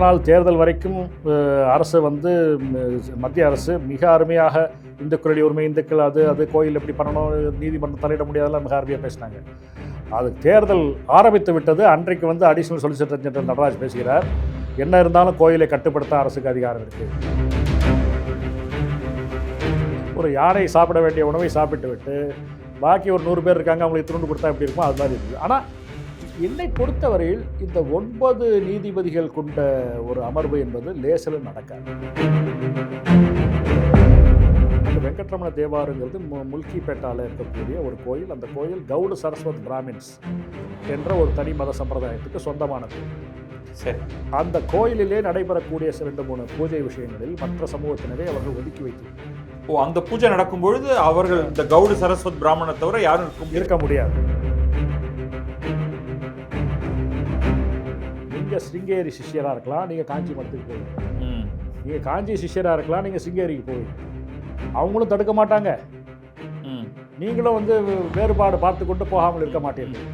நாள் தேர்தல் வரைக்கும் அரசு மத்திய அரசு மிக அருமையாக இந்துக்களுடைய உரிமை, இந்துக்கள் அது கோயில் எப்படி பண்ணணும், நீதிமன்றம் தலையிட முடியாதெல்லாம் மிக அருமையாக பேசினாங்க. அது தேர்தல் ஆரம்பித்து விட்டது. அன்றைக்கு அடிஷனல் சொலிசிட்டர் ஜெனரல் நடராஜ் பேசுகிறார், என்ன இருந்தாலும் கோயிலை கட்டுப்படுத்த அரசுக்கு அதிகாரம் இருக்குது. ஒரு யானை சாப்பிட வேண்டிய உணவை சாப்பிட்டு விட்டு பாக்கி ஒரு 100 பேர் இருக்காங்க, அவங்களுக்கு துண்டு கொடுத்தா எப்படி இருக்குமோ அது மாதிரி இருக்குது. ஆனால் என்னை பொறுத்தவரையில் இந்த 9 நீதிபதிகள் கொண்ட ஒரு அமர்வு என்பது லேசில் நடக்காது. வெங்கட்ரமண தேவாருங்கிறது முல்கிப்பேட்டாவில் இருக்கக்கூடிய ஒரு கோயில். அந்த கோயில் கவுடு சரஸ்வத் பிராமின்ஸ் என்ற ஒரு தனி மத சம்பிரதாயத்துக்கு சொந்தமானது. சரி, அந்த கோயிலிலே நடைபெறக்கூடிய 2-3 பூஜை விஷயங்களில் மற்ற சமூகத்தினரை அவர்கள் ஒதுக்கி வைத்து, அந்த பூஜை நடக்கும் பொழுது அவர்கள் இந்த கவுடு சரஸ்வத் பிராமணனை தவிர யாரும் இருக்க முடியாது. நீங்கள் சிருங்கேரி சிஷ்யராக இருக்கலாம், நீங்கள் காஞ்சி மடத்துக்கு போவீங்க. நீங்கள் காஞ்சி சிஷ்யராக இருக்கலாம், நீங்கள் சிருங்கேரிக்கு போவீங்க. அவங்களும் தடுக்க மாட்டாங்க, நீங்களும் வேறுபாடு பார்த்து கொண்டு போகாமல் இருக்க மாட்டீர்கள்.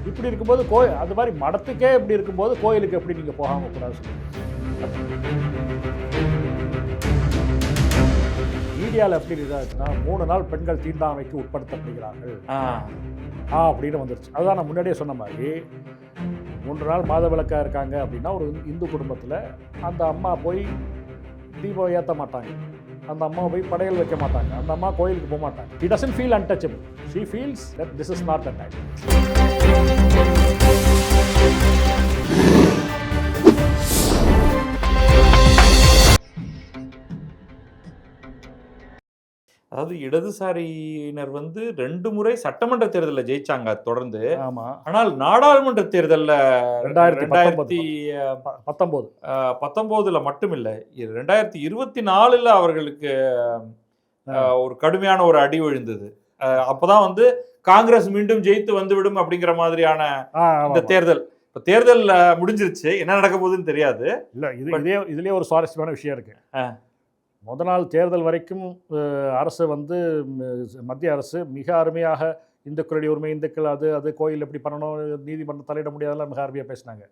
இப்படி இருக்கும்போது அது மாதிரி மடத்துக்கே இப்படி இருக்கும்போது கோயிலுக்கு எப்படி நீங்கள் போகாமல் கூடாது சொல்லுங்கள். மீடியாவில் எப்படி இதாச்சுன்னா 3 நாள் பெண்கள் தீண்டாமைக்கு உட்படுத்தப்படுகிறார்கள் அப்படின்னு வந்துருச்சு. அதுதான் நான் முன்னாடியே சொன்ன மாதிரி 3 நாள் மாதவிலக்காக இருக்காங்க அப்படின்னா ஒரு இந்து குடும்பத்தில் அந்த அம்மா போய் தீபம் ஏற்ற மாட்டாங்க, அந்த அம்மா போய் படையல் வைக்க மாட்டாங்க, அந்த அம்மா கோயிலுக்கு போக மாட்டாங்க. She doesn't feel untouchable. She feels that this is not the time. அதாவது இடதுசாரியினர் 2 முறை சட்டமன்ற தேர்தலில் ஜெயிச்சாங்க தொடர்ந்து. ஆமா. ஆனால் நாடாளுமன்ற தேர்தலில் 2019 மட்டும் இல்லை, 2024 அவர்களுக்கு ஒரு கடுமையான ஒரு அடி விழுந்தது. அப்பதான் காங்கிரஸ் மீண்டும் ஜெயித்து வந்துவிடும் அப்படிங்கிற மாதிரியான இந்த தேர்தல். இப்போ தேர்தல் முடிஞ்சிருச்சு, என்ன நடக்க போகுதுன்னு தெரியாது. இல்லை, இதுலேயே ஒரு சுவாரஸ்யமான விஷயம் இருக்கு. நாள் தேர்தல் வரைக்கும் அரசு மத்திய அரசு மிக அருமையாக இந்துக்களுடைய உரிமை, இந்துக்கள் அது கோயில் எப்படி பண்ணணும், நீதிமன்றம் தலையிட முடியாதெல்லாம் மிக அருமையாக பேசினாங்க.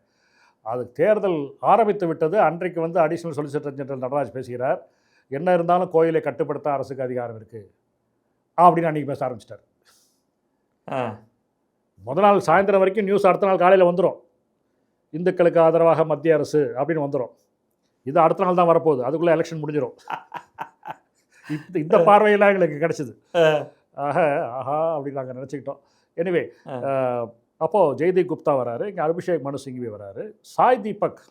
அது தேர்தல் ஆரம்பித்து விட்டது. அன்றைக்கு அடிஷனல் சொலிசிட்டர் ஜெனரல் நடராஜ் பேசுகிறார், என்ன இருந்தாலும் கோயிலை கட்டுப்படுத்த அரசுக்கு அதிகாரம் இருக்குது அப்படின்னு அன்றைக்கி பேச ஆரம்பிச்சிட்டார். நாள் சாயந்தரம் வரைக்கும் நியூஸ் அடுத்த நாள் காலையில் வந்துடும், இந்துக்களுக்கு ஆதரவாக மத்திய அரசு அப்படின்னு வந்துடும். இது அடுத்த நாள் தான் வரப்போகுது, அதுக்குள்ளே எலெக்ஷன் முடிஞ்சிடும். இந்த பார்வையெல்லாம் எங்களுக்கு கிடச்சிது. ஆஹா அப்படின்னு நாங்கள் நினச்சிக்கிட்டோம். எனிவே, அப்போது ஜெய்தீப் குப்தா வராரு, இங்கே அபிஷேக் மனு சிங்வி வராரு, சாய் தீபக்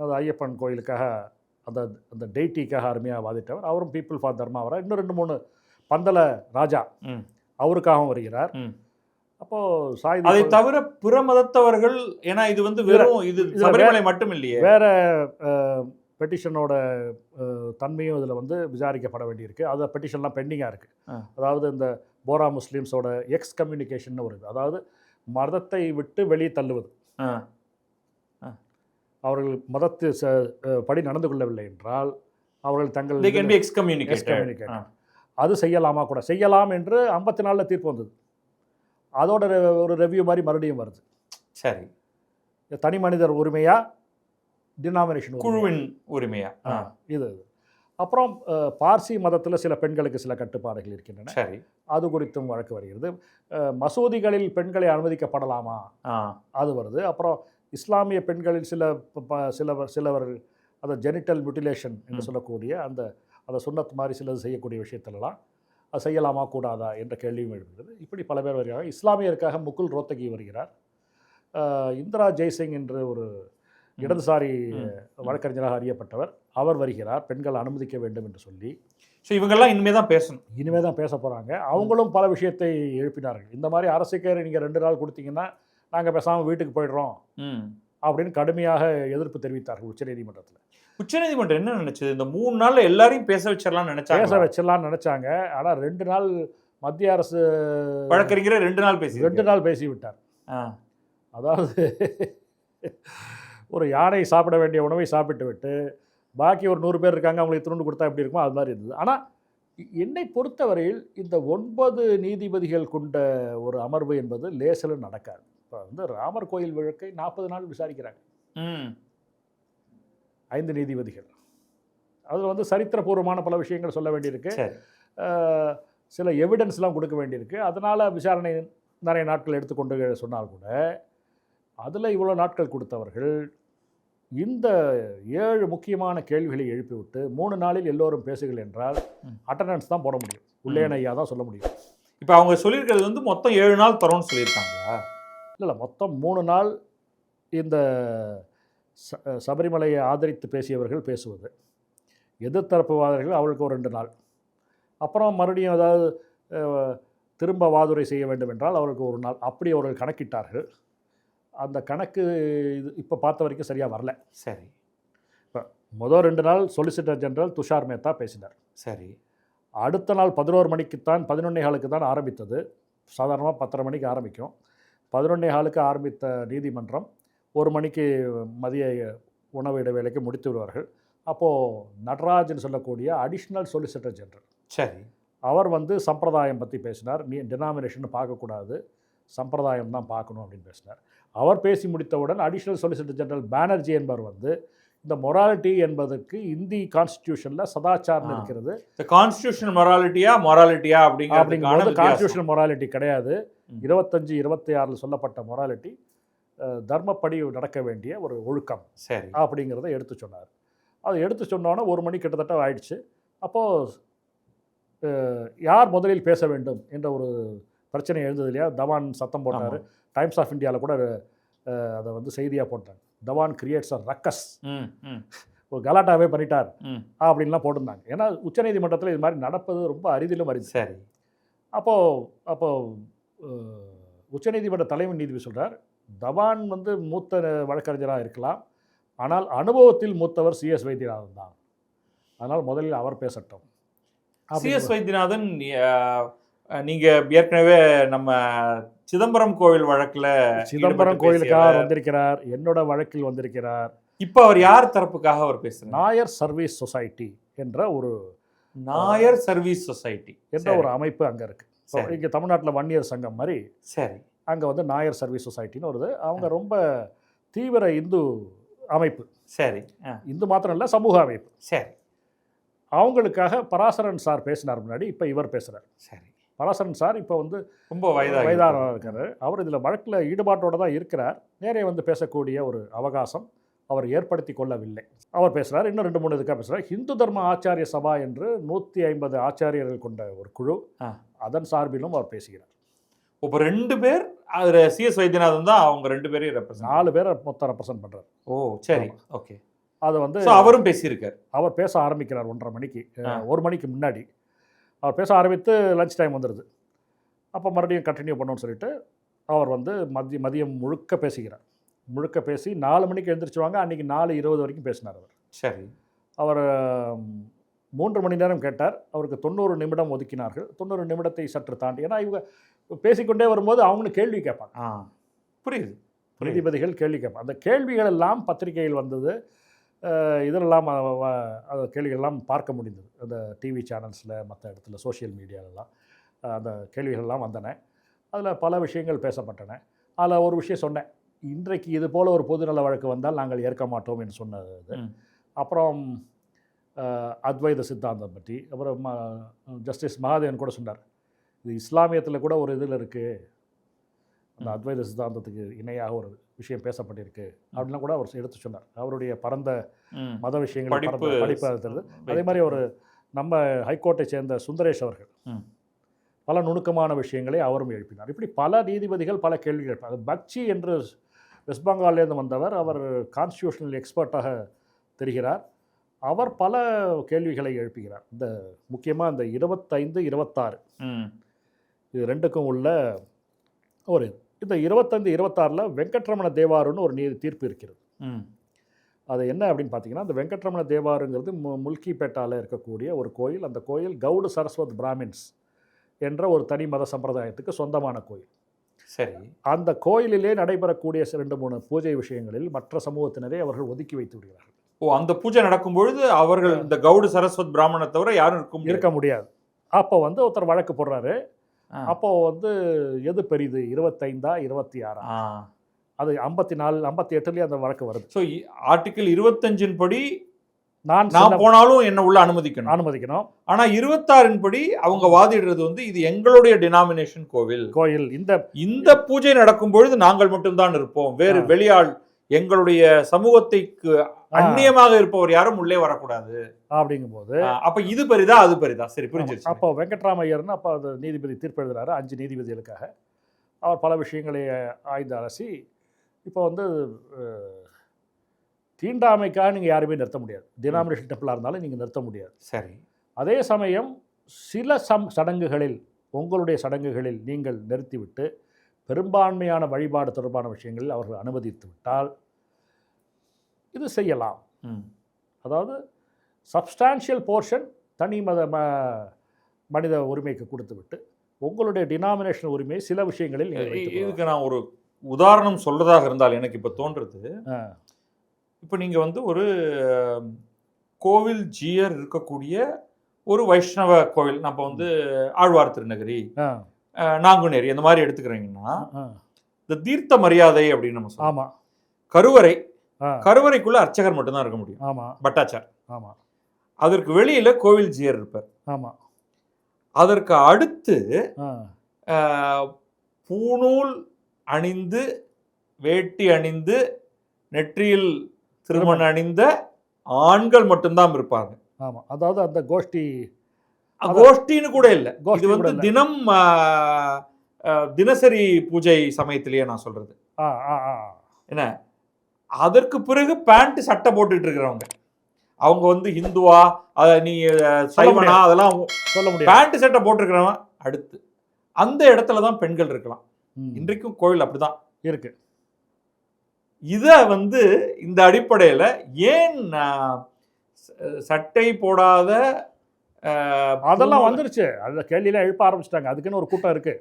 அது ஐயப்பன் கோயிலுக்காக அந்த டெய்ட்டிக்காக அருமையாக வாதிட்டவர், அவரும் பீப்புள் ஃபார் தர்மா வரார். இன்னும் 2-3 பந்தல ராஜா அவருக்காகவும் வருகிறார். அப்போ சாய் அதை தவிர பிற மதத்தவர்கள், ஏன்னா இது வெறும் இது சபரிமலை மட்டும் இல்லையே, வேற பெட்டிஷனோட தன்மையும் இதில் விசாரிக்கப்பட வேண்டியிருக்கு. அது பெட்டிஷன்லாம் பெண்டிங்காக இருக்குது. அதாவது இந்த போரா முஸ்லீம்ஸோட எக்ஸ்கம்யூனிகேஷன் வருது, அதாவது மதத்தை விட்டு வெளியே தள்ளுவது. அவர்கள் மதத்து படி நடந்து கொள்ளவில்லை என்றால் அவர்கள் தங்கள் எக்ஸ்கம்யூனிகேட் அது செய்யலாமா கூட செய்யலாம் என்று 54 தீர்ப்பு வந்தது. அதோட ஒரு ரெவ்யூ மாதிரி மறுபடியும் வருது. சரி, தனி மனிதர் உரிமையா, டினாமினேஷன் குழுவின் உரிமையா, இது. அப்புறம் பார்சி மதத்தில் சில பெண்களுக்கு சில கட்டுப்பாடுகள் இருக்கின்றன. சரி, அது குறித்தும் வழக்கு வருகிறது. மசூதிகளில் பெண்களை அனுமதிக்கப்படலாமா, அது வருது. அப்புறம் இஸ்லாமிய பெண்களில் சிலவர் அதை ஜெனிட்டல் மியூட்டிலேஷன் என்று சொல்லக்கூடிய அந்த சுன்னத் மாதிரி சிலது செய்யக்கூடிய விஷயத்திலலாம் அது செய்யலாமா கூடாதா என்ற கேள்வியும் எழுப்புகிறது. இப்படி பல பேர் வருகிறார்கள். இஸ்லாமியருக்காக முகுல் ரோத்தகி வருகிறார். இந்திரா ஜெய்சிங் என்று ஒரு இடதுசாரி வழக்கறிஞராக அறியப்பட்டவர், அவர் வருகிறார், பெண்கள் அனுமதிக்க வேண்டும் என்று சொல்லி. ஸோ இவங்கெல்லாம் இனிமேல் தான் பேச போகிறாங்க. அவங்களும் பல விஷயத்தை எழுப்பினார்கள். இந்த மாதிரி அரசுக்கே நீங்கள் 2 நாள் கொடுத்தீங்கன்னா நாங்கள் பேசாமல் வீட்டுக்கு போயிடுறோம் அப்படின்னு கடுமையாக எதிர்ப்பு தெரிவித்தார்கள் உச்சநீதிமன்றத்தில். உச்சநீதிமன்றம் என்ன நினைச்சது? இந்த 3 நாளில் எல்லாரையும் பேச வச்சிடலாம்னு நினைச்சாங்க. ஆனால் 2 நாள் மத்திய அரசு வழக்கறிஞர் 2 நாள் பேசி விட்டார். அதாவது ஒரு யானை சாப்பிட வேண்டிய உணவை சாப்பிட்டு விட்டு பாக்கி ஒரு 100 பேர் இருக்காங்க, அவங்களுக்கு துண்டு கொடுத்தா எப்படி இருக்குமோ அது மாதிரி இருந்தது. ஆனால் என்னை பொறுத்தவரையில் இந்த 9 நீதிபதிகள் கொண்ட ஒரு அமர்வு என்பது லேசில் நடக்காது. இப்போ ராமர் கோயில் வழக்கை 40 நாள் விசாரிக்கிறாங்க. 5 நீதிபதிகள். அதில் வந்து சரித்திரபூர்வமான பல விஷயங்கள் சொல்ல வேண்டியிருக்கு. சரி. சில எவிடன்ஸ்லாம் கொடுக்க வேண்டியிருக்கு. அதனால் விசாரணை நிறைய நாட்கள் எடுத்துக்கொண்டு சொன்னால் கூட அதில் இவ்வளோ நாட்கள் கொடுத்தவர்கள் இந்த 7 முக்கியமான கேள்விகளை எழுப்பிவிட்டு 3 நாளில் எல்லோரும் பேசுகள் என்றால் அட்டண்டன்ஸ் தான் போட முடியும். உள்ளேன் ஐயா தான் சொல்ல முடியும். இப்போ அவங்க சொல்லியிருக்கிறது வந்து மொத்தம் 7 நாள் தரோன்னு சொல்லியிருக்காங்களா? இல்லை மொத்தம் 3 நாள் இந்த சபரிமலையை ஆதரித்து பேசியவர்கள் பேசுவது, எதிர்த்தரப்புவாதர்கள் அவர்களுக்கு ஒரு 2 நாள், அப்புறம் மறுபடியும் ஏதாவது திரும்ப வாதுரை செய்ய வேண்டும் என்றால் அவருக்கு 1 நாள், அப்படி அவர்கள் கணக்கிட்டார்கள். அந்த கணக்கு இது இப்போ பார்த்த வரைக்கும் சரியாக வரல. சரி. இப்போ முதல் 2 நாள் சொலிசிட்டர் ஜெனரல் துஷார் மேத்தா பேசினார். சரி. அடுத்த நாள் 11 மணிக்குத்தான் 11:15 தான் ஆரம்பித்தது. சாதாரணமாக 10:30 மணிக்கு ஆரம்பிக்கும். 11:15 ஆரம்பித்த நீதிமன்றம் 1 மணிக்கு மதிய உணவு இடைவேளைக்கு முடித்து விடுவார்கள். அப்போது நடராஜன் சொல்லக்கூடிய அடிஷ்னல் சொலிசிட்டர் ஜெனரல், சரி, அவர் வந்து சம்பிரதாயம் பற்றி பேசினார். டினாமினேஷன் பார்க்கக்கூடாது, சம்பிரதாயம் தான் பார்க்கணும் அப்படின்னு பேசினார். அவர் பேசி முடித்தவுடன் அடிஷ்னல் சொலிசிட்டர் ஜெனரல் பானர்ஜி என்பவர் வந்து இந்த மொராலிட்டி என்பதற்கு இந்தி கான்ஸ்டிடியூஷனில் சதாச்சாரம் இருக்கிறது. இந்த கான்ஸ்டிடியூஷனல் மொராலிட்டியா அப்படிங்கிறது கான்ஸ்டிடியூஷனல் மொராலிட்டி கிடையாது. 25-26 சொல்லப்பட்ட மொராலிட்டி தர்மப்படி நடக்க வேண்டிய ஒரு ஒழுக்கம். சரி. அப்படிங்கிறத எடுத்து சொன்னார். அதை எடுத்து சொன்னோன்னே 1 மணி கிட்டத்தட்ட ஆயிடுச்சு. அப்போது யார் முதலில் பேச வேண்டும் என்ற ஒரு பிரச்சனை எழுந்தது இல்லையா? தவான் சத்தம் போட்டார். டைம்ஸ் ஆஃப் இந்தியாவில் கூட அதை வந்து செய்தியாக போட்டாங்க. தவான் கிரியேட்ஸ் அ ரக்கஸ், ஒரு கலாட்டாவே பண்ணிட்டார் அப்படின்லாம் போட்டிருந்தாங்க. ஏன்னா உச்சநீதிமன்றத்தில் இது மாதிரி நடப்பது ரொம்ப அரிதிலும் அரிது. சரி. அப்போது உச்சநீதிமன்ற தலைமை நீதிபதி சொல்கிறார், தவான் வந்து மூத்த வழக்கறிஞராக இருக்கலாம், ஆனால் அனுபவத்தில் மூத்தவர் சிஎஸ் வைத்தியநாதன் தான், அதனால் முதலில் அவர் பேசட்டும். சிஎஸ் வைத்தியநாதன் நீங்க ஏற்கனவே நம்ம சிதம்பரம் கோவில் வழக்கில் சிதம்பரம் கோயிலுக்காக வந்திருக்கிறார், என்னோட வழக்கில் வந்திருக்கிறார். இப்போ அவர் யார் தரப்புக்காக அவர் பேசுகிறார்? நாயர் சர்வீஸ் சொசைட்டி என்ற ஒரு நாயர் சர்வீஸ் சொசைட்டி என்ற ஒரு அமைப்பு அங்கே இருக்குது. இங்கே தமிழ்நாட்டில் வன்னியர் சங்கம் மாதிரி. சரி. அங்கே வந்து நாயர் சர்வீஸ் சொசைட்டின்னு வருது. அவங்க ரொம்ப தீவிர இந்து அமைப்பு. சரி. இந்து மாத்திரம் இல்லை, சமூக அமைப்பு. சரி. அவங்களுக்காக பராசரன் சார் பேசினார் முன்னாடி, இப்போ இவர் பேசுகிறார். சரி. பராசரன் சார் இப்போ வந்து ரொம்ப வயதானவராக இருக்கார். அவர் இதில் வழக்கில் ஈடுபாட்டோடு தான் இருக்கிறார். நேரே வந்து பேசக்கூடிய ஒரு அவகாசம் அவர் ஏற்படுத்தி கொள்ளவில்லை. அவர் பேசுகிறார். இன்னும் 2-3 இதுக்காக பேசுகிறார். ஹிந்து தர்ம ஆச்சாரிய சபா என்று 150 ஆச்சாரியர்கள் கொண்ட ஒரு குழு, அதன் சார்பிலும் அவர் பேசுகிறார். இப்போ 2 பேர், அதில் சிஎஸ் வைத்தியநாதன் தான் அவங்க 2 பேரையும் ரெப்ரசன்ட், 4 பேரை மொத்தம் ரெப்ரசன்ட் பண்ணுறார். ஓ சரி, ஓகே. அதை வந்து அவரும் பேசியிருக்கார். அவர் பேச ஆரம்பிக்கிறார் 1:30 மணிக்கு, 1 மணிக்கு முன்னாடி அவர் பேச ஆரம்பித்து லஞ்ச் டைம் வந்துடுது. அப்போ மறுபடியும் கண்டினியூ பண்ணணும்னு சொல்லிட்டு அவர் வந்து மதியம் முழுக்க பேசுகிறார். முழுக்க பேசி 4 மணிக்கு எழுந்திரிச்சுவாங்க. அன்றைக்கி 4:20 வரைக்கும் பேசினார் அவர். சரி. அவர் 3 மணி நேரம் கேட்டார். அவருக்கு 90 நிமிடம் ஒதுக்கினார்கள். 90 நிமிடத்தை சற்று தாண்டி, ஏன்னா இவங்க பேசிக்கொண்டே வரும்போது அவங்களும் கேள்வி கேட்பாங்க. புரியுது. நீதிபதிகள் கேள்வி கேட்பாங்க. அந்த கேள்விகள் எல்லாம் பத்திரிகையில் வந்தது. இதெல்லாம் அந்த கேள்விகள்லாம் பார்க்க முடிந்தது. அந்த டிவி சேனல்ஸில், மற்ற இடத்துல, சோஷியல் மீடியாலெல்லாம் அந்த கேள்விகள்லாம் வந்தன. அதில் பல விஷயங்கள் பேசப்பட்டன. அதில் ஒரு விஷயம் சொன்னேன், இன்றைக்கு இது போல் ஒரு பொதுநல வழக்கு வந்தால் நாங்கள் ஏற்க மாட்டோம் என்று சொன்னது. அப்புறம் அத்வைத சித்தாந்தம் பற்றி, அப்புறம் ஜஸ்டிஸ் மகாதேவன் கூட சொன்னார், இது இஸ்லாமியத்தில் கூட ஒரு இதில் இருக்குது, அந்த அத்வைத சித்தாந்தத்துக்கு இணையாக ஒரு விஷயம் பேசப்பட்டிருக்கு அப்படின்லாம் கூட அவர் எடுத்து சொன்னார். அவருடைய பரந்த மத விஷயங்கள் படிப்பு இருக்கிறது. அதே மாதிரி ஒரு நம்ம ஹைகோர்ட்டை சேர்ந்த சுந்தரேஷ் அவர்கள் பல நுணுக்கமான விஷயங்களை அவரும் எழுப்பினார். இப்படி பல நீதிபதிகள் பல கேள்விகள் எழுப்பினார். பக்சி என்று வெஸ்ட் பெங்கால்லேருந்து வந்தவர், அவர் கான்ஸ்டியூஷனல் எக்ஸ்பர்ட்டாக தெரிகிறார். அவர் பல கேள்விகளை எழுப்புகிறார். இந்த முக்கியமாக இந்த 25-26 இது 2க்கும் உள்ள ஒரு, இந்த 25-26 வெங்கட்ரமண தேவாருன்னு ஒரு தீர்ப்பு இருக்கிறது. அது என்ன அப்படின்னு பார்த்தீங்கன்னா, இந்த வெங்கட்ரமண தேவாருங்கிறது முல்கிப்பேட்டாவில் இருக்கக்கூடிய ஒரு கோயில். அந்த கோயில் கவுடு சரஸ்வத் பிராமின்ஸ் என்ற ஒரு தனி மத சம்பிரதாயத்துக்கு சொந்தமான கோயில். சரி. அந்த கோயிலிலே நடைபெறக்கூடிய 2-3 பூஜை விஷயங்களில் மற்ற சமூகத்தினரை அவர்கள் ஒதுக்கி வைத்து விடுகிறார்கள். அந்த பூஜை நடக்கும் பொழுது அவர்கள் இந்த கவுடு சரஸ்வத் பிராமணனை தவிர யாரும் இருக்க முடியாது. அப்போ வந்து ஒருத்தர் வழக்கு போடுறாரு. அப்போ வந்து எது பெரிது, 25-26? அது 54 58லயே அந்த வழக்கு வருது. ஸோ ஆர்டிகிள் 25 படி நான் நான் போனாலும் என்ன உள்ள அனுமதிக்கணும். அனுமதிக்கணும். ஆனா 26 படி அவங்க வாதிடுறது வந்து இது எங்களுடைய டினாமினேஷன் கோவில், கோயில் இந்த பூஜை நடக்கும் பொழுது நாங்கள் மட்டும்தான் இருப்போம், வேறு வெளியாள் எங்களுடைய சமூகத்தைக்கு அந்நியமாக இருப்பவர் யாரும் உள்ளே வரக்கூடாது அப்படிங்கும்போது அப்ப இது பெரிதா அது பெரிதா? சரி, புரிஞ்சிருச்சு. அப்போ வெங்கட்ராமையர்னு அப்போ அது நீதிபதி தீர்ப்பு எழுதுறாரு 5 நீதிபதிகளுக்காக. அவர் பல விஷயங்களை ஆய்ந்து அலசி இப்போ வந்து தீண்டாமைக்காக நீங்கள் யாருமே நிறுத்த முடியாது. டினாமினேஷன் டெம்பிளாக இருந்தாலும் நீங்கள் நிறுத்த முடியாது. சரி. அதே சமயம் சில சடங்குகளில் உங்களுடைய சடங்குகளில் நீங்கள் நிறுத்திவிட்டு பெரும்பான்மையான வழிபாடு தொடர்பான விஷயங்களில் அவர்கள் அனுமதித்து விட்டால் இது செய்யலாம். அதாவது சப்ஸ்டான்ஷியல் போர்ஷன் தனி மனித உரிமைக்கு கொடுத்து விட்டு உங்களுடைய டினாமினேஷன் உரிமை சில விஷயங்களில் இதுக்கு நான் ஒரு உதாரணம் சொல்றதாக இருந்தால் எனக்கு இப்போ தோன்றுறது, இப்போ நீங்கள் வந்து ஒரு கோவில் ஜீயர் இருக்கக்கூடிய ஒரு வைஷ்ணவ கோவில், நம்ம வந்து ஆழ்வார் திருநகரி, நாங்குநேரி இந்த மாதிரி எடுத்துக்கிறீங்கன்னா இந்த தீர்த்த மரியாதை அப்படின்னு நம்ம சொல்லுவோம். ஆமாம். கருவறைக்குள்ள அர்ச்சகர் மட்டும்தான் இருக்க முடியும். ஆமாம். பட்டாச்சார். ஆமாம். அதற்கு வெளியில கோவில் ஜீயர் இருப்பார். ஆமாம். அதற்கு அடுத்து பூணூல் அணிந்து வேட்டி அணிந்து நெற்றியில் திருமண அணிந்த ஆண்கள் மட்டும்தான் இருப்பாங்க. ஆமா. அதாவது அந்த கோஷ்டின்னு கூட இல்லை, இது வந்து தினம் தினசரி பூஜை சமயத்திலேயே நான் சொல்றது என்ன. அதற்கு பிறகு பேண்ட் சட்டை போட்டுட்டு இருக்கிறவங்க அவங்க வந்து ஹிந்துவா நீ சைவனா அதெல்லாம் சொல்ல முடியும். பேண்ட் சட்டை போட்டிருக்கிறவன் அடுத்து அந்த இடத்துல தான் பெண்கள் இருக்கலாம். இன்றைக்கும் கோவில் அப்படிதான் இருக்கு. இத வந்து இந்த அடிப்படையில ஏன் சட்டை போடாத அதெல்லாம் வந்துருச்சு. அந்த கேள்வியெல்லாம் எழுப்ப ஆரம்பிச்சிட்டாங்க. அதுக்குன்னு ஒரு கூட்டம் இருக்கு.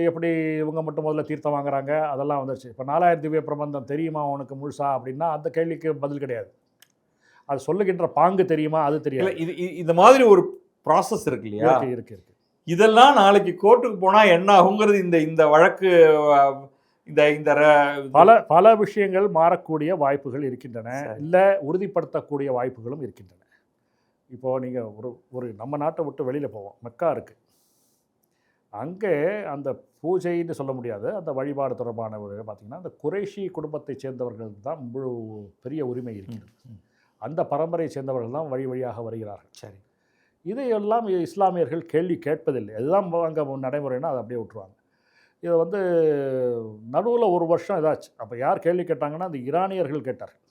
எப்படி இவங்க மட்டும் முதல்ல தீர்த்தம் வாங்குறாங்க அதெல்லாம் வந்துருச்சு. இப்போ 4000 திவ்ய பிரபந்தம் தெரியுமா உனக்கு முழுசா அப்படின்னா அந்த கேள்விக்கு பதில் கிடையாது. அது சொல்லுகின்ற பாங்கு தெரியுமா அது தெரியாது. இது இந்த மாதிரி ஒரு ப்ராசஸ் இருக்கு இல்லையா? இருக்கு. இதெல்லாம் நாளைக்கு கோர்ட்டுக்கு போனா என்ன ஆகுங்கிறது இந்த வழக்கு இந்த பல விஷயங்கள் மாறக்கூடிய வாய்ப்புகள் இருக்கின்றன, இல்லை உறுதிப்படுத்தக்கூடிய வாய்ப்புகளும் இருக்கின்றன. இப்போது நீங்கள் ஒரு நம்ம நாட்டை விட்டு வெளியில் போவோம், மெக்கா இருக்குது. அங்கே அந்த பூஜைன்னு சொல்ல முடியாது, அந்த வழிபாடு தொடர்பான பார்த்திங்கன்னா அந்த குறைஷி குடும்பத்தை சேர்ந்தவர்கள் தான் முழு பெரிய உரிமை இருக்கிறது. அந்த பரம்பரையை சேர்ந்தவர்கள் தான் வழியாக வருகிறார்கள். சரி, இதையெல்லாம் இஸ்லாமியர்கள் கேள்வி கேட்பதில்லை. அதுதான் அங்கே நடைமுறைன்னா அதை அப்படியே விட்டுருவாங்க. இதை வந்து நடுவில் ஒரு வருஷம் இதாச்சு. அப்போ யார் கேள்வி கேட்டாங்கன்னா அந்த ஈரானியர்கள் கேட்டார்கள்.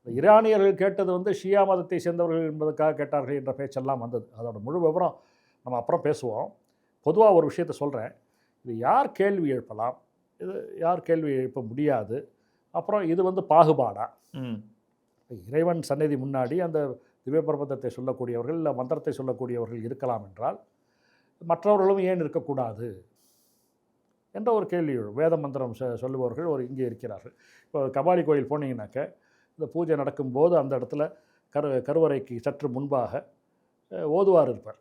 இந்த ஈரானியர்கள் கேட்டது வந்து ஷியா மதத்தை சேர்ந்தவர்கள் என்பதற்காக கேட்டார்கள் என்ற பேச்செல்லாம் வந்தது. அதோட முழு விவரம் நம்ம அப்புறம் பேசுவோம். பொதுவாக ஒரு விஷயத்தை சொல்கிறேன், இது யார் கேள்வி எழுப்பலாம், இது யார் கேள்வி எழுப்ப முடியாது, அப்புறம் இது வந்து பாகுபாடா, இறைவன் சந்நிதி முன்னாடி அந்த திவ்ய பிரபந்தத்தை சொல்லக்கூடியவர்கள் இல்லை மந்திரத்தை சொல்லக்கூடியவர்கள் இருக்கலாம் என்றால் மற்றவர்களும் ஏன் இருக்கக்கூடாது என்ற ஒரு கேள்வி எழும். வேத மந்திரம் சொல்லுபவர்கள் இங்கே இருக்கிறார்கள். இப்போ கபாலி கோயில் போனீங்கன்னாக்க இந்த பூஜை நடக்கும்போது அந்த இடத்துல கருவறைக்கு சற்று முன்பாக ஓதுவார் இருப்பார்.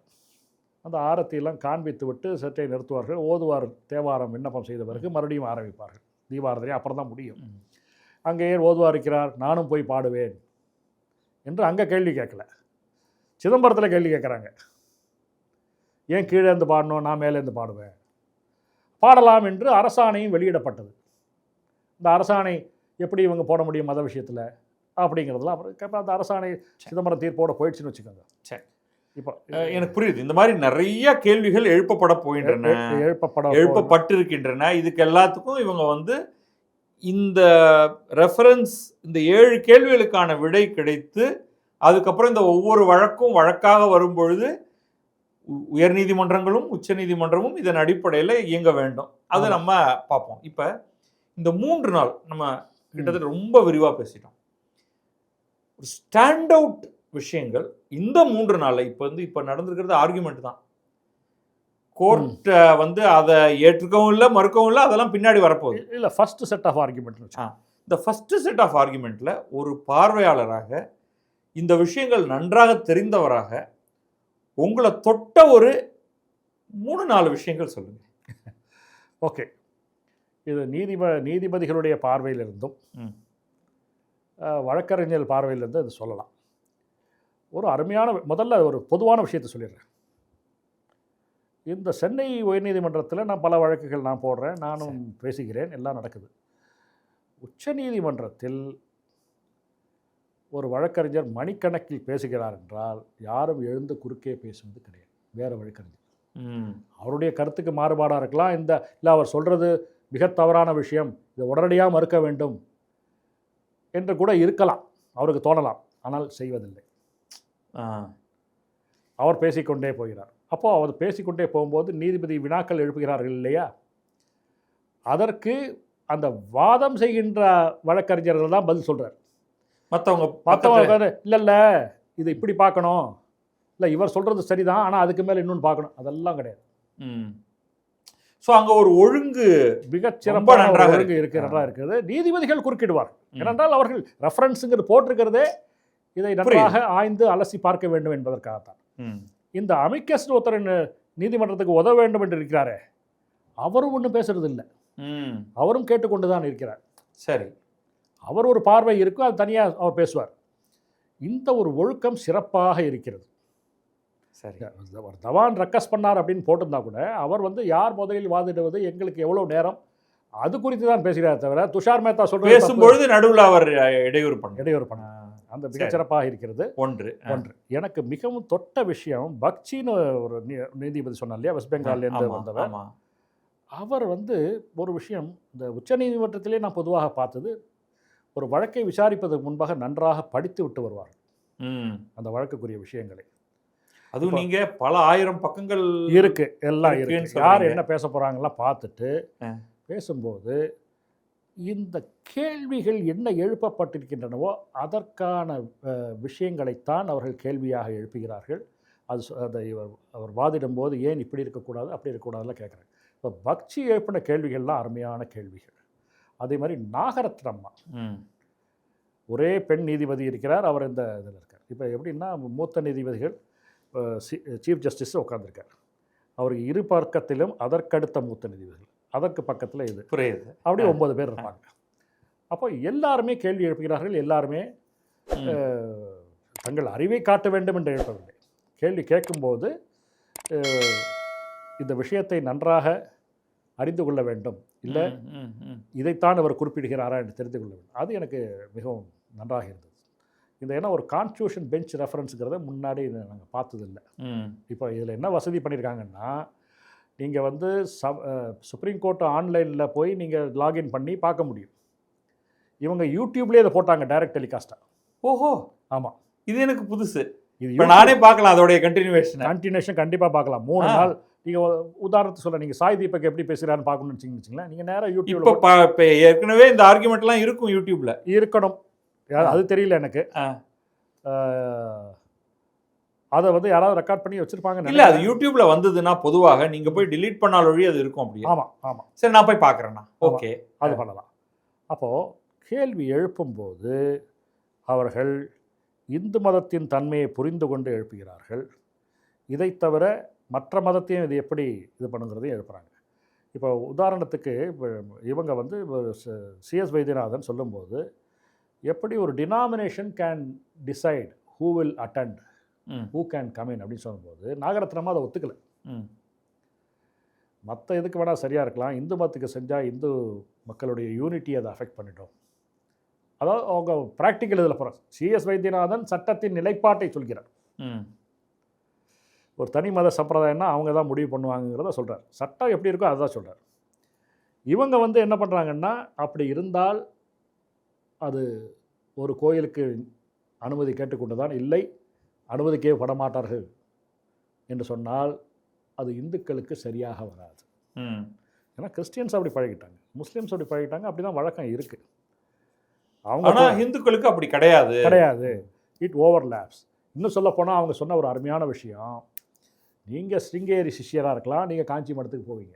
அந்த ஆரத்தியெல்லாம் காண்பித்து விட்டு சற்றை நிறுத்துவார்கள். ஓதுவார் தேவாரம் விண்ணப்பம் செய்த பிறகு மறுபடியும் ஆரம்பிப்பார்கள். தீபாரதனை அப்புறம் தான் முடியும். அங்கே ஏன் ஓதுவார் இருக்கிறார், நானும் போய் பாடுவேன் என்று அங்கே கேள்வி கேட்கல. சிதம்பரத்தில் கேள்வி கேட்குறாங்க, ஏன் கீழே இருந்து பாடணும், நான் மேலேருந்து பாடுவேன், பாடலாம் என்று அரசாணையும் வெளியிடப்பட்டது. இந்த அரசாணை எப்படி இவங்க போட முடியும் மத விஷயத்தில் அப்படிங்கிறதுலாம் அப்புறம் அந்த அரசாணை சிதம்பரம் தீர்ப்போடு போயிடுச்சுன்னு வச்சுக்கோங்க. சரி, இப்போ எனக்கு புரியுது. இந்த மாதிரி நிறைய கேள்விகள் எழுப்பப்பட்டிருக்கின்றன. இதுக்கு எல்லாத்துக்கும் இவங்க வந்து இந்த ரெஃபரன்ஸ் இந்த 7 கேள்விகளுக்கான விடை கிடைத்து அதுக்கப்புறம் இந்த ஒவ்வொரு வழக்கும் வழக்காக வரும்பொழுது உயர் நீதிமன்றங்களும் உச்ச நீதிமன்றமும் இதன் அடிப்படையில் இயங்க வேண்டும். அதை நம்ம பார்ப்போம். இப்போ இந்த 3 நாள் நம்ம கிட்டத்தட்ட ரொம்ப விரிவாக பேசிட்டோம். ஒரு ஸ்டாண்ட் அவுட் விஷயங்கள் இந்த 3 நாளில் இப்போ நடந்திருக்கிறது ஆர்குமெண்ட் தான். கோர்ட் வந்து அதை ஏற்றுக்கவும் இல்லை மறுக்கவும் இல்லை, அதெல்லாம் பின்னாடி வரப்போகுது. இல்லை, ஃபர்ஸ்ட் செட் ஆஃப் ஆர்குமெண்ட். இந்த ஃபர்ஸ்ட் செட் ஆஃப் ஆர்குமெண்ட்டில் ஒரு பார்வையாளராக இந்த விஷயங்கள் நன்றாக தெரிந்தவராக உங்களை தொட்ட ஒரு 3-4 விஷயங்கள் சொல்லுங்கள். ஓகே, இது நீதிபதிகளுடைய பார்வையிலிருந்தும் ம். வழக்கறிஞர் பார்வையிலிருந்து அது சொல்லலாம். ஒரு அருமையான முதல்ல ஒரு பொதுவான விஷயத்தை சொல்லிடுறேன். இந்த சென்னை உயர்நீதிமன்றத்தில் நான் பல வழக்குகள் நான் போடுறேன், நானும் பேசுகிறேன், எல்லாம் நடக்குது. உச்சநீதிமன்றத்தில் ஒரு வழக்கறிஞர் மணிக்கணக்கில் பேசுகிறார் என்றால் யாரும் எழுந்து குறுக்கே பேசுவது கிடையாது. வேறு வழக்கறிஞர் அவருடைய கருத்துக்கு மாறுபாடாக இருக்கலாம், இல்லை அவர் சொல்கிறது மிக தவறான விஷயம், இதை உடனடியாக மறுக்க வேண்டும் என்று கூட இருக்கலாம், அவருக்கு தோணலாம். ஆனால் செய்வதில்லை. அவர் பேசிக்கொண்டே போகிறார். அப்போது அவர் பேசிக்கொண்டே போகும்போது நீதிபதி வினாக்கள் எழுப்புகிறார்கள் இல்லையா, அதற்கு அந்த வாதம் செய்கின்ற வழக்கறிஞர்கள் தான் பதில் சொல்கிறார். மற்றவங்க இல்லை இதை இப்படி பார்க்கணும், இல்லை இவர் சொல்கிறது சரிதான் ஆனால் அதுக்கு மேலே இன்னொன்று பார்க்கணும், அதெல்லாம் கிடையாது. ஸோ அங்கே ஒரு ஒழுங்கு மிகச்சிறப்பான ஒழுங்கு நன்றாக இருக்குது. நீதிபதிகள் குறுக்கிடுவார். ஏனென்றால் அவர்கள் ரெஃபரன்ஸுங்கிறது போட்டிருக்கிறதே இதை நன்றாக ஆய்ந்து அலசி பார்க்க வேண்டும் என்பதற்காகத்தான். இந்த அமிக்கஸ் ஒருத்தர் நீதிமன்றத்துக்கு உதவ வேண்டும் என்று இருக்கிறாரே, அவரும் ஒன்றும் பேசுறது இல்லை, அவரும் கேட்டுக்கொண்டு தான் இருக்கிறார். சரி, அவர் ஒரு பார்வை இருக்கும், அது தனியாக அவர் பேசுவார். இந்த ஒரு ஒழுக்கம் சிறப்பாக இருக்கிறது. சரி, ஒரு தவான் ரெக்கஸ் பண்ணார் அப்படின்னு போட்டிருந்தா கூட அவர் யார் முதலில் வாதிடுவது, எங்களுக்கு எவ்வளோ நேரம், அது குறித்து தான் பேசுகிறார் தவிர துஷார் மேத்தா சொல்ற பேசும்பொழுது நடுவில் அவர் இடையூறு பண்ண அந்த மிகச்சிறப்பாக இருக்கிறது. ஒன்று எனக்கு மிகவும் தொட்ட விஷயம், பக்சின்னு ஒரு நீதிபதி சொன்னார் இல்லையா, வெஸ்ட் பெங்கால்லேருந்து வந்தவர். அவர் ஒரு விஷயம் இந்த உச்சநீதிமன்றத்திலே நான் பொதுவாக பார்த்தது, ஒரு வழக்கை விசாரிப்பதற்கு முன்பாக நன்றாக படித்து விட்டு வருவார் அந்த வழக்குக்குரிய விஷயங்களை. அதுவும் நீங்க பல ஆயிரம் பக்கங்கள் இருக்கு, எல்லாம் இருக்கு, யார் என்ன பேச போறாங்கலாம் பார்த்துட்டு பேசும்போது இந்த கேள்விகள் என்ன எழுப்பப்பட்டிருக்கின்றனவோ அதற்கான விஷயங்களைத்தான் அவர்கள் கேள்வியாக எழுப்புகிறார்கள். அதை அவர் வாதிடும் போது ஏன் இப்படி இருக்கக்கூடாது அப்படி இருக்கக்கூடாதுலாம் கேட்குறாங்க. இப்போ பக்சி எழுப்பின கேள்விகள்லாம் அருமையான கேள்விகள். அதே மாதிரி நாகரத்னம்மா ஒரே பெண் நீதிபதி இருக்கிறார், அவர் இந்த இதில் இருக்கார். இப்போ எப்படின்னா மூத்த நீதிபதிகள் சீஃப் ஜஸ்டிஸ் உட்காந்துருக்கார், அவருக்கு இரு பக்கத்திலும் அதற்கடுத்த மூத்த நீதிபதிகள், அதற்கு பக்கத்தில் இது புரியுது, அப்படி 9 பேர் இருப்பாங்க. அப்போ எல்லாருமே கேள்வி எழுப்புகிறார்கள், எல்லாருமே தங்கள் அறிவை காட்ட வேண்டும் என்று எழுப்பவில்லை. கேள்வி கேட்கும்போது இந்த விஷயத்தை நன்றாக அறிந்து கொள்ள வேண்டும், இல்லை இதைத்தான் அவர் குறிப்பிடுகிறாரா என்று தெரிந்து கொள்ள வேண்டும். அது எனக்கு மிகவும் நன்றாக இருந்தது. இந்த ஏன்னா ஒரு கான்ஸ்டியூஷன் பெஞ்ச் ரெஃபரன்ஸுங்கிறத முன்னாடி நாங்கள் பார்த்ததில்லை. இப்போ இதில் என்ன வசதி பண்ணியிருக்காங்கன்னா, நீங்கள் சுப்ரீம் கோர்ட் ஆன்லைனில் போய் நீங்கள் லாகின் பண்ணி பார்க்க முடியும். இவங்க யூடியூப்லேயே இதை போட்டாங்க டைரக்ட் டெலிகாஸ்ட்டாக. ஓஹோ, ஆமாம், இது எனக்கு புதுசு. இது நானே பார்க்கலாம், அதோடைய கண்டினியூஷன் கண்டிப்பாக பார்க்கலாம். 3 நாள் நீங்கள் உதாரணத்துக்கு சொல்ல, நீங்கள் சாய் தீபக் எப்படி பேசுகிறான்னு பார்க்கணும்னு வச்சுங்களேன், நீங்கள் நேராக யூடியூப்ல இப்போ ஏற்கனவே இந்த ஆர்குமெண்ட்லாம் இருக்கும், யூடியூப்பில் இருக்கணும், அது தெரியல எனக்கு. அதை யாராவது ரெக்கார்ட் பண்ணி வச்சிருப்பாங்க. இல்லை, அது யூடியூப்ல வந்ததுன்னா பொதுவாக நீங்க போய் டிலீட் பண்ணால் வழி அது இருக்கும் அப்படியே. ஆமாம், சரி, நான் போய் பார்க்குறேன்னா ஓகே, அது பண்ணலாம். அப்போது கேள்வி எழுப்பும்போது அவர்கள் இந்து மதத்தின் தன்மையை புரிந்து கொண்டு எழுப்புகிறார்கள். இதை தவிர மற்ற மதத்தையும் இது எப்படி இது பண்ணுங்கிறதையும் எழுப்புகிறாங்க. இப்போ உதாரணத்துக்கு இவங்க சிஎஸ் வைத்தியநாதன் சொல்லும்போது, எப்படி ஒரு denomination can decide who will attend, who can come in அப்படின்னு சொல்லும்போது நாகரத்னமாக அதை ஒத்துக்கலை. மற்ற இதுக்கு வேணால் சரியாக இருக்கலாம், இந்து மதத்துக்கு செஞ்சால் இந்து மக்களுடைய யூனிட்டி அதை அஃபெக்ட் பண்ணிட்டோம். அதாவது அவங்க ப்ராக்டிக்கல் இதில் போகிறார். சிஎஸ் வைத்தியநாதன் சட்டத்தின் நிலைப்பாட்டை சொல்கிறார். ஒரு தனி மத சம்பிரதாயம்னா அவங்க தான் முடிவு பண்ணுவாங்கிறத சொல்கிறார். சட்டம் எப்படி இருக்கோ அதுதான் சொல்கிறார். இவங்க என்ன பண்ணுறாங்கன்னா, அப்படி இருந்தால் அது ஒரு கோயிலுக்கு அனுமதி கேட்டுக்கொண்டு தான், இல்லை அனுமதிக்கவே படமாட்டார்கள் என்று சொன்னால் அது இந்துக்களுக்கு சரியாக வராது. ஏன்னா கிறிஸ்டியன்ஸ் அப்படி பழகிட்டாங்க, முஸ்லீம்ஸ் அப்படி பழகிட்டாங்க, அப்படி தான் வழக்கம் இருக்குது. அவங்க இந்துக்களுக்கு அப்படி கிடையாது. இட் ஓவர்லேப்ஸ். இன்னும் சொல்ல போனால் அவங்க சொன்ன ஒரு அருமையான விஷயம், நீங்கள் ஸ்ருங்கேரி சிஷ்யராக இருக்கலாம், நீங்கள் காஞ்சி மடத்துக்கு போவீங்க,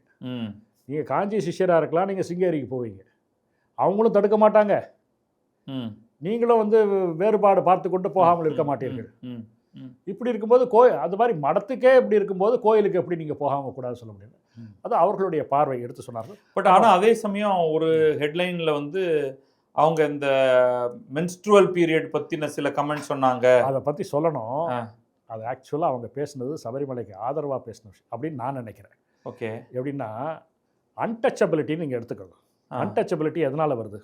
நீங்கள் காஞ்சி சிஷ்யராக இருக்கலாம், நீங்கள் ஸ்ருங்கேரிக்கு போவீங்க, அவங்களும் தடுக்க மாட்டாங்க, நீங்களும் வேறுபாடு பார்த்து கொண்டு போகாமல் இருக்க மாட்டீர்கள். ம். இப்படி இருக்கும்போது அது மாதிரி மடத்துக்கே இப்படி இருக்கும்போது கோயிலுக்கு எப்படி நீங்கள் போகாம கூடாதுன்னு சொல்ல முடியாது. அது அவர்களுடைய பார்வை எடுத்து சொன்னார்கள். பட் ஆனா அதே சமயம் ஒரு ஹெட்லைன்ல வந்து அவங்க இந்த மென்ஸ்ட்ருவல் பீரியட் பத்தின சில கமெண்ட் சொன்னாங்க. அதை பற்றி சொல்லணும். ஆ. அது ஆக்சுவலாக அவங்க பேசுனது சபரிமலைக்கு ஆதரவாக பேசின விஷயம் அப்படின்னு நான் நினைக்கிறேன். ஓகே. எப்படின்னா அன்டச்சபிலிட்டின்னு நீங்கள் எடுத்துக்கணும். அன்டச்சபிலிட்டி எதனால் வருது?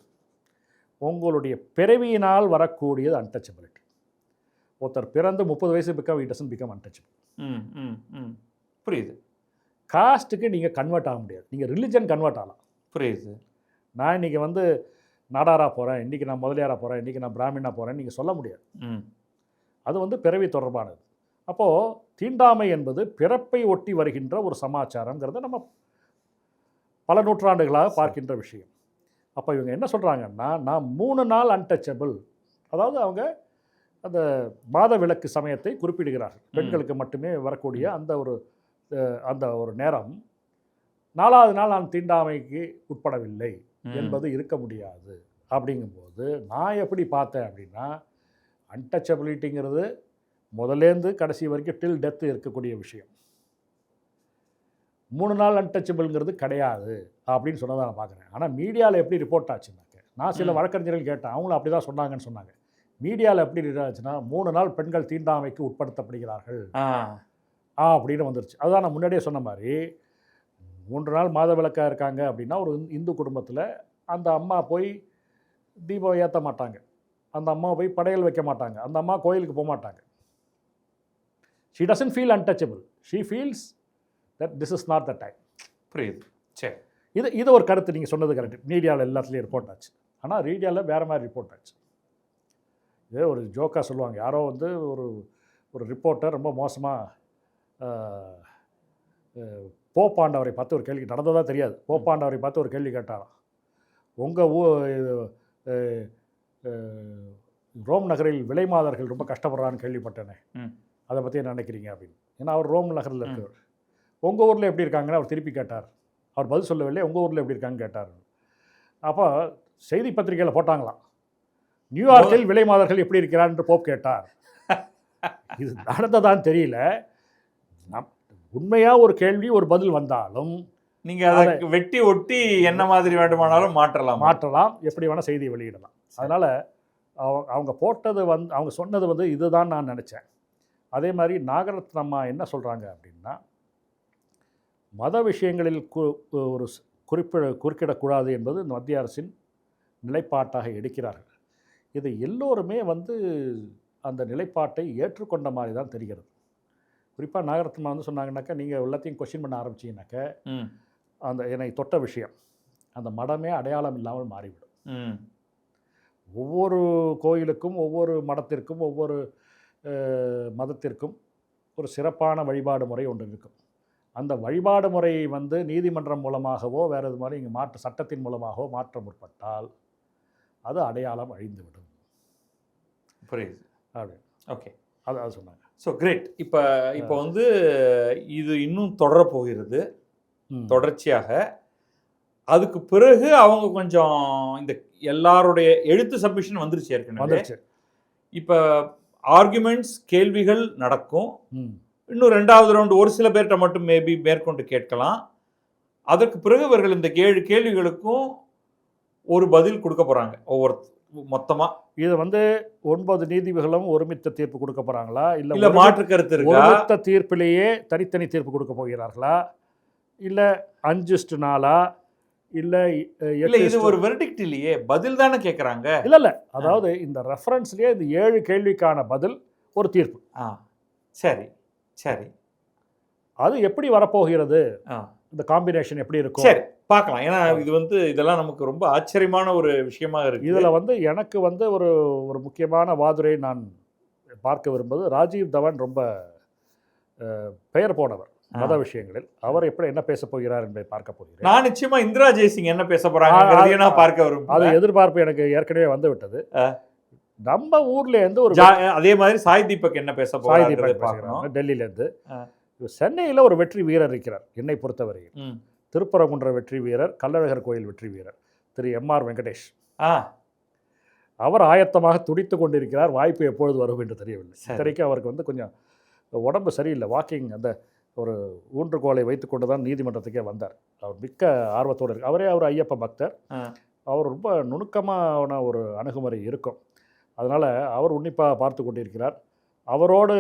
உங்களுடைய பிறவியினால் வரக்கூடியது அன்டச்சபிலிட்டி. ஒருத்தர் பிறந்து 30 வயசு பிகம் அன்டச்சபிள். புரியுது. காஸ்ட்டுக்கு நீங்கள் கன்வெர்ட் ஆக முடியாது. நீங்கள் ரிலிஜன் கன்வெர்ட் ஆகலாம். புரியுது. நான் இன்றைக்கி வந்து நாடாராக போகிறேன், இன்றைக்கி நான் முதலியாராக போகிறேன், இன்றைக்கி நான் பிராமினா போகிறேன்னு நீங்கள் சொல்ல முடியாது. அது வந்து பிறவி தொடர்பானது. அப்போது தீண்டாமை என்பது பிறப்பை ஒட்டி வருகின்ற ஒரு சமாச்சாரங்கிறத நம்ம பல நூற்றாண்டுகளாக பார்க்கின்ற விஷயம். அப்போ இவங்க என்ன சொல்கிறாங்கன்னா, நான் 3 நாள் அன்டச்சபிள், அதாவது அவங்க அந்த மாத விளக்கு சமயத்தை குறிப்பிடுகிறார்கள். பெண்களுக்கு மட்டுமே வரக்கூடிய அந்த ஒரு நேரம், 4வது நாள் நான் தீண்டாமைக்கு உட்படவில்லை என்பது இருக்க முடியாது. அப்படிங்கும்போது நான் எப்படி பார்த்தேன் அப்படின்னா, அன்டச்சபிலிட்டிங்கிறது முதலேருந்து கடைசி வரைக்கும் டில் டெத்து இருக்கக்கூடிய விஷயம். 3 நாள் அன்டச்சபிள்ங்கிறது கிடையாது அப்படின்னு சொன்னதை நான் பார்க்குறேன். ஆனால் மீடியாவில் எப்படி ரிப்போர்ட் ஆச்சுன்னாக்க, நான் சில வழக்கறிஞர்கள் கேட்டேன், அவங்களும் அப்படி தான் சொன்னாங்கன்னு சொன்னாங்க. மீடியாவில் எப்படி ஆச்சுன்னா 3 நாள் பெண்கள் தீண்டாமைக்கு உட்படுத்தப்படுகிறார்கள் அப்படின்னு வந்துருச்சு. அதுதான் நான் முன்னாடியே சொன்ன மாதிரி, 3 நாள் மாத விளக்காக இருக்காங்க அப்படின்னா ஒரு இந்து குடும்பத்தில் அந்த அம்மா போய் தீபம் ஏற்ற மாட்டாங்க, அந்த அம்மா போய் படையல் வைக்க மாட்டாங்க, அந்த அம்மா கோயிலுக்கு போக மாட்டாங்க. She doesn't feel untouchable, she feels that this is not the time. புரியுது. சரி, இது ஒரு கருத்து. நீங்கள் சொன்னது கரெக்ட். மீடியாவில் எல்லாத்துலேயும் ரிப்போர்ட் ஆச்சு. ஆனால் மீடியாவில் வேறு மாதிரி ரிப்போர்ட் ஆச்சு. இதே ஒரு ஜோக்காக சொல்லுவாங்க, யாரோ வந்து ஒரு ரிப்போர்ட்டர் ரொம்ப மோசமாக போப்பாண்டவரை பார்த்து ஒரு கேள்வி, நடந்ததாக தெரியாது, போப்பாண்டவரை பார்த்து ஒரு கேள்வி கேட்டாராம். உங்கள் ரோம் நகரில் விலை மாதர்கள் ரொம்ப கஷ்டப்படுறான்னு கேள்விப்பட்டேனே, அதை பற்றி என்ன நினைக்கிறீங்க அப்படின்னு. ஏன்னா அவர் ரோம் நகரில் இருக்கிறவர். உங்கள் ஊரில் எப்படி இருக்காங்கன்னு அவர் திருப்பி கேட்டார். அவர் பதில் சொல்லவில்லை, உங்கள் ஊரில் எப்படி இருக்காங்கன்னு கேட்டார். அப்போ செய்தி பத்திரிகையில் போட்டாங்களாம், நியூயார்க்கில் விலை மாதர்கள் எப்படி இருக்கிறார் என்று போப் கேட்டார். இது நடந்ததான்னு தெரியல. உண்மையாக ஒரு கேள்வி ஒரு பதில் வந்தாலும் நீங்கள் அதை வெட்டி ஒட்டி என்ன மாதிரி வேண்டுமானாலும் மாற்றலாம், எப்படி வேணால் செய்தியை வெளியிடலாம். அதனால் அவங்க போட்டது அவங்க சொன்னது இதுதான் நான் நினச்சேன். அதே மாதிரி நாகரத்னம்மா என்ன சொல்கிறாங்க அப்படின்னா, மத விஷயங்களில் ஒரு குறுக்கிடக்கூடாது என்பது மத்திய அரசின் நிலைப்பாட்டாக எடுக்கிறார்கள். இது எல்லோருமே அந்த நிலைப்பாட்டை ஏற்றுக்கொண்ட மாதிரி தான் தெரிகிறது. குறிப்பாக நாகரத்னம்மா சொன்னாங்கன்னாக்கா, நீங்கள் எல்லாத்தையும் கொஸ்டின் பண்ண ஆரம்பிச்சிங்கனாக்க அந்த என்னை தொட்ட விஷயம், அந்த மடமே அடையாளம் இல்லாமல் மாறிவிடும். ஒவ்வொரு கோயிலுக்கும், ஒவ்வொரு மடத்திற்கும், ஒவ்வொரு மதத்திற்கும் ஒரு சிறப்பான வழிபாடு முறை ஒன்று இருக்கும். அந்த வழிபாடு முறை நீதிமன்றம் மூலமாகவோ வேறு இது மாதிரி இங்கே சட்டத்தின் மூலமாகவோ மாற்ற முற்பட்டால் அது அடையாளம் அழிந்துவிடும். புரியுது. அப்படி ஓகே, அது சொன்னாங்க. So great. இப்போ இது இன்னும் தொடரப்போகிறது தொடர்ச்சியாக. அதுக்கு பிறகு அவங்க கொஞ்சம் இந்த எல்லாருடைய எழுத்து சப்மிஷன் வந்துருச்சு ஏற்கனவே. இப்போ ஆர்குமெண்ட்ஸ், கேள்விகள் நடக்கும். இன்னும் 2வது ரவுண்டு ஒரு சில பேர்கிட்ட மட்டும் மேபி மேற்கொண்டு கேட்கலாம். அதற்கு பிறகு இவர்கள் இந்த 7 கேள்விகளுக்கும் ஒரு பதில் கொடுக்க போகிறாங்க ஒவ்வொரு மொத்தமாக. இது 9 நீதிபதிகளும் ஒருமித்த தீர்ப்பு கொடுக்க போகிறாங்களா, இல்லை மாற்று கருத்து இருக்கா, ஒருமித்த தீர்ப்பிலேயே தனித்தனி தீர்ப்பு கொடுக்க போகிறார்களா, இல்லை 5:4 இல்லை இது ஒரு வெர்டிக்ட் இல்லையே, பதில் தானே கேட்குறாங்க. இல்லை அதாவது இந்த ரெஃபரன்ஸ்லேயே இந்த 7 கேள்விக்கான பதில் ஒரு தீர்ப்பு. சரி சரி, அது எப்படி வரப்போகிறது, இந்த காம்பினேஷன் எப்படி இருக்கும், சரி பார்க்கலாம். ஏன்னா இது இதெல்லாம் நமக்கு ரொம்ப ஆச்சரியமான ஒரு விஷயமா இருக்கு. இதில் எனக்கு ஒரு முக்கியமான வாதுரை நான் பார்க்க விரும்புவது, ராஜீவ் தவன் ரொம்ப பெயர் போனவர் மத விஷயங்களில். அவர் என்ன பேச போகிறார் என்பதை பார்க்க போகிறேன். நான் நிச்சயமா இந்திரா ஜெய்சிங் என்ன பேச போறாங்க நான் பார்க்க விரும்புகிறேன். அது எதிர்பார்ப்பு எனக்கு ஏற்கனவே வந்துவிட்டது. நம்ம ஊர்ல இருந்து அதே மாதிரி சாய் தீபக் என்ன பேச போறாங்க டெல்லியில இருந்து. சென்னையில் ஒரு வெற்றி வீரர் இருக்கிறார் என்னை பொறுத்தவரையில். திருப்பரங்குன்ற வெற்றி வீரர், கள்ளழகர் கோயில் வெற்றி வீரர் திரு M.R. வெங்கடேஷ். அவர் ஆயத்தமாக துடித்து கொண்டிருக்கிறார். வாய்ப்பு எப்பொழுது வரும் என்று தெரியவில்லை. சரி. இத்தனைக்கும் அவருக்கு வந்து கொஞ்சம் உடம்பு சரியில்லை. வாக்கிங் அந்த ஒரு ஊன்றுகோலை வைத்துக்கொண்டு தான் நீதிமன்றத்துக்கே வந்தார். அவர் மிக்க ஆர்வத்தோடு இருக்கு. அவரே அவர் ஐயப்ப பக்தர். அவர் ரொம்ப நுணுக்கமான ஒரு அணுகுமுறை இருக்கும். அதனால் அவர் உன்னிப்பாக பார்த்து கொண்டிருக்கிறார். அவரோடு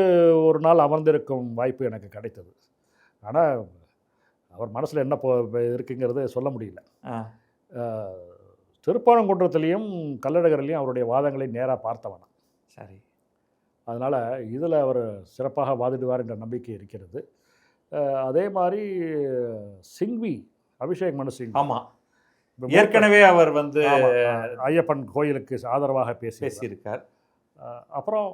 ஒரு நாள் அமர்ந்திருக்கும் வாய்ப்பு எனக்கு கிடைத்தது. ஆனால் அவர் மனசில் என்ன இருக்குங்கிறது சொல்ல முடியல. திருப்பரங்குன்றத்துலேயும் கள்ளழகர்லேயும் அவருடைய வாதங்களை நேராக பார்த்தவனா. சரி. அதனால் இதில் அவர் சிறப்பாக வாதிடுவார் என்ற நம்பிக்கை இருக்கிறது. அதே மாதிரி சிங்வி, அபிஷேக் மனு சிங்வி. ஆமாம், ஏற்கனவே அவர் வந்து ஐயப்பன் கோயிலுக்கு ஆதரவாக பேசியிருக்கார். அப்புறம்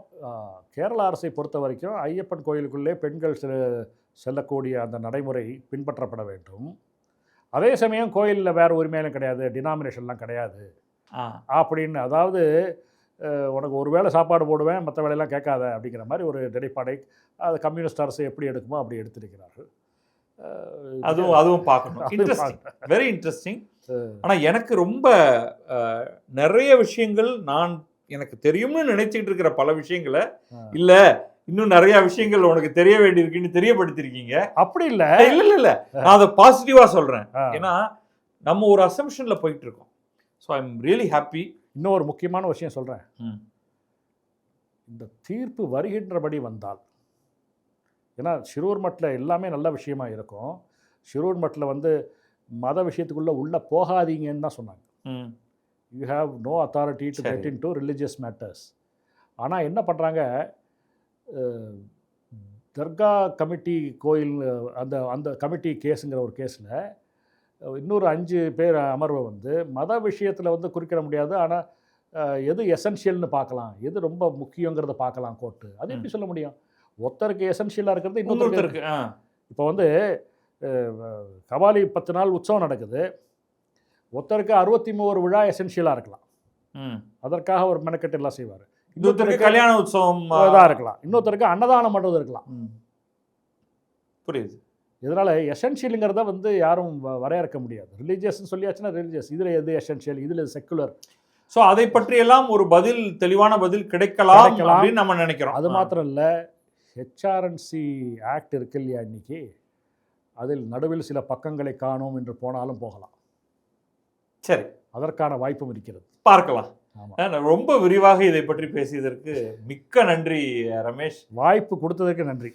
கேரள அரசை பொறுத்த வரைக்கும் ஐயப்பன் கோயிலுக்குள்ளே பெண்கள் செல்லக்கூடிய அந்த நடைமுறை பின்பற்றப்பட வேண்டும். அதே சமயம் கோயிலில் வேறு உரிமையிலும் கிடையாது, டினாமினேஷன்லாம் கிடையாது அப்படின்னு. அதாவது உனக்கு ஒரு வேளை சாப்பாடு போடுவேன், மற்ற வேலையெல்லாம் கேட்காத அப்படிங்கிற மாதிரி ஒரு நிலைப்பாடை அது கம்யூனிஸ்ட் அரசு எப்படி எடுக்குமோ அப்படி எடுத்திருக்கிறார்கள். அதுவும் பார்க்கணும். Very interesting. ஆனால் எனக்கு ரொம்ப நிறைய விஷயங்கள் எனக்கு தெரியும்னு நினைச்சிட்டு இருக்கிற பல விஷயங்களை இல்லை, இன்னும் நிறைய விஷயங்கள் உனக்கு தெரிய வேண்டியிருக்குன்னு தெரியப்படுத்திருக்கீங்க. அப்படி இல்ல நான் அதை பாசிட்டிவா சொல்றேன். ஏன்னா நம்ம ஒரு அசம்ஷன்ல போயிட்டு இருக்கோம். So I am really happy. இன்னும் ஒரு முக்கியமான விஷயம் சொல்றேன். இந்த தீர்ப்பு வருகின்றபடி வந்தால், ஏன்னா ஷிரூர் மட்டில் எல்லாமே நல்ல விஷயமா இருக்கும். ஷிரூர் மட்டில் வந்து மத விஷயத்துக்குள்ள உள்ள போகாதீங்கன்னு தான் சொன்னாங்க. You have no authority to get into religious matters. ஆனால் என்ன பண்ணுறாங்க, தர்கா கமிட்டி கோயில் அந்த அந்த கமிட்டி கேஸுங்கிற ஒரு கேஸில் இன்னொரு 5 பேர் அமர்வை வந்து மத விஷயத்தில் வந்து குறிக்கிட முடியாது. ஆனால் எது எசென்ஷியல்னு பார்க்கலாம், எது ரொம்ப முக்கியங்கிறத பார்க்கலாம் கோர்ட்டு. அது எப்படி சொல்ல முடியும்? ஒருத்தருக்கு எசென்ஷியலாக இருக்கிறது இன்னொருத்தருக்கு. இப்போ வந்து கபாலி 10 நாள் உற்சவம் நடக்குது. ஒருத்தருக்கு 63 விழா எசென்ஷியலாக இருக்கலாம், அதற்காக ஒரு மெனக்கெட்டு எல்லாம் செய்வார். இன்னொருத்தருக்கு கல்யாண உற்சவம் இதாக இருக்கலாம், இன்னொருத்தருக்கு அன்னதானம் பண்ணுறது இருக்கலாம். புரியுது. இதனால் எசென்ஷியலுங்கிறத வந்து யாரும் வரையறுக்க முடியாது. ரிலீஜியஸ்ன்னு சொல்லியாச்சுன்னா ரிலீஜியஸ், இதில் எது எசென்ஷியல், இதில் செக்குலர். ஸோ அதை பற்றியெல்லாம் ஒரு தெளிவான பதில் கிடைக்கலாம் அப்படின்னு நம்ம நினைக்கிறோம். அது மாத்திரம் இல்லை, ஹெச்ஆர்என்சி ஆக்ட் இருக்கு இல்லையா, இன்னைக்கு அதில் நடுவில் சில பக்கங்களை காணோம் என்று போனாலும் போகலாம். சரி, அதற்கான வாய்ப்பும் இருக்கிறது, பார்க்கலாம். ரொம்ப விரிவாக இதை பற்றி பேசியதற்கு மிக்க நன்றி ரமேஷ். வாய்ப்பு கொடுத்ததற்கு நன்றி.